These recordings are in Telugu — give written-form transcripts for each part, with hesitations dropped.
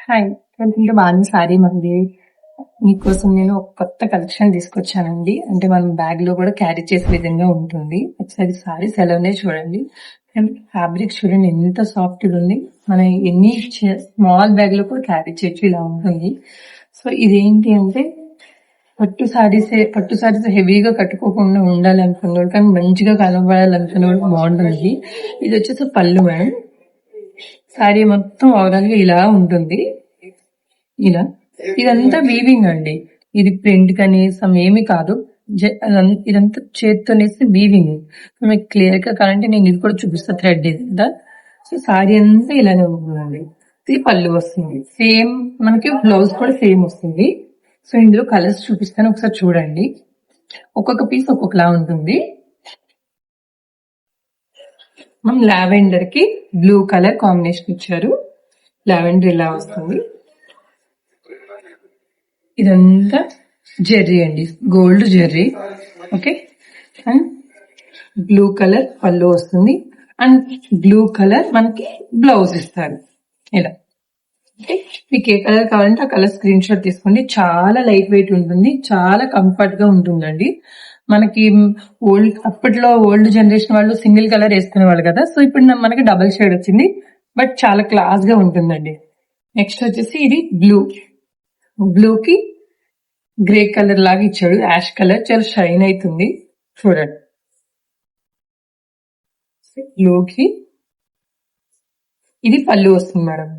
Hi! Welcome to Bhanu sari Mandi. మీకోసం నేను ఒక కొత్త కలెక్షన్ తీసుకొచ్చానండి. అంటే మనం బ్యాగ్‌లో కూడా క్యారీ చేసే విధంగా ఉంటుంది. ఒకసారి సారీస్ ఎలా ఉన్నాయో చూడండి. అండ్ ఫ్యాబ్రిక్ చూడండి ఎంత సాఫ్ట్‌గా ఉంది. మనం ఎన్ని స్మాల్ బ్యాగ్‌లో కూడా క్యారీ చేయొచ్చు, ఇలా ఉంటుంది. సో ఇదేంటి అంటే పట్టు సారీస్ హెవీగా కట్టుకోకుండా ఉండాలనుకున్నోళ్ళు, కానీ మంచిగా కనబడాలనుకున్నోళ్ళు బాగుంటుంది. ఇది వచ్చేసి పళ్ళు మేడం. సారీ మొత్తం ఓవరాల్ గా ఇలా ఉంటుంది. ఇలా ఇదంతా వీవింగ్ అండి. ఇది ప్రింట్ కనీసం ఏమి కాదు. ఇదంతా చేతితో నేసి వీవింగ్. మీకు క్లియర్ గా కావాలంటే నేను ఇది కూడా చూపిస్తా, థ్రెడ్ ఇదంతా. సో సారీ అంతా ఇలానే ఉంటుందండి. ఇది పళ్ళు వస్తుంది. సేమ్ మనకి బ్లౌజ్ కూడా సేమ్ వస్తుంది. సో ఇందులో కలర్స్ చూపిస్తాను, ఒకసారి చూడండి. ఒక్కొక్క పీస్ ఒక్కొక్కలా ఉంటుంది. మనం లావెండర్ కి బ్లూ కలర్ కాంబినేషన్ ఇచ్చారు. లావెండర్ ఇలా వస్తుంది. ఇదంతా జెర్రీ అండి, gold Jerry. Okay, and blue colour పళ్ళు వస్తుంది. అండ్ బ్లూ కలర్ మనకి బ్లౌజ్ ఇస్తారు ఇలా. ఓకే, మీకు ఏ కలర్ కావాలంటే ఆ కలర్ స్క్రీన్ షాట్ తీసుకోండి. చాలా లైట్ వెయిట్ ఉంటుంది, చాలా కంఫర్ట్ గా ఉంటుందండి. మనకి అప్పట్లో ఓల్డ్ జనరేషన్ వాళ్ళు సింగిల్ కలర్ వేసుకునే వాళ్ళు కదా. సో ఇప్పుడు మనకి డబుల్ షేడ్ వచ్చింది, బట్ చాలా క్లాస్ గా ఉంటుందండి. నెక్స్ట్ వచ్చేసి ఇది బ్లూ కి గ్రే కలర్ లాగా ఇచ్చాడు, యాష్ కలర్, చాలా షైన్ అవుతుంది చూడండి. బ్లూకి ఇది పళ్ళు వస్తుంది మేడం.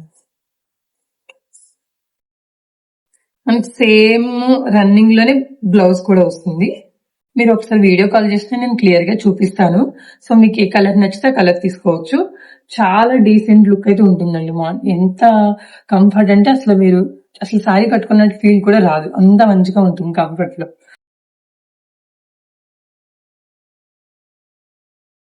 మనకి సేమ్ రన్నింగ్ లోనే బ్లౌజ్ కూడా వస్తుంది. మీరు ఒకసారి వీడియో కాల్ చేస్తే నేను క్లియర్ గా చూపిస్తాను. సో మీకు ఏ కలర్ నచ్చితే ఆ కలర్ తీసుకోవచ్చు. చాలా డీసెంట్ లుక్ అయితే ఉంటుందండి. ఎంత కంఫర్ట్ అంటే అసలు సారీ కట్టుకున్నట్టు ఫీల్ కూడా రాదు, అంత మంచిగా ఉంటుంది కంఫర్ట్ లో.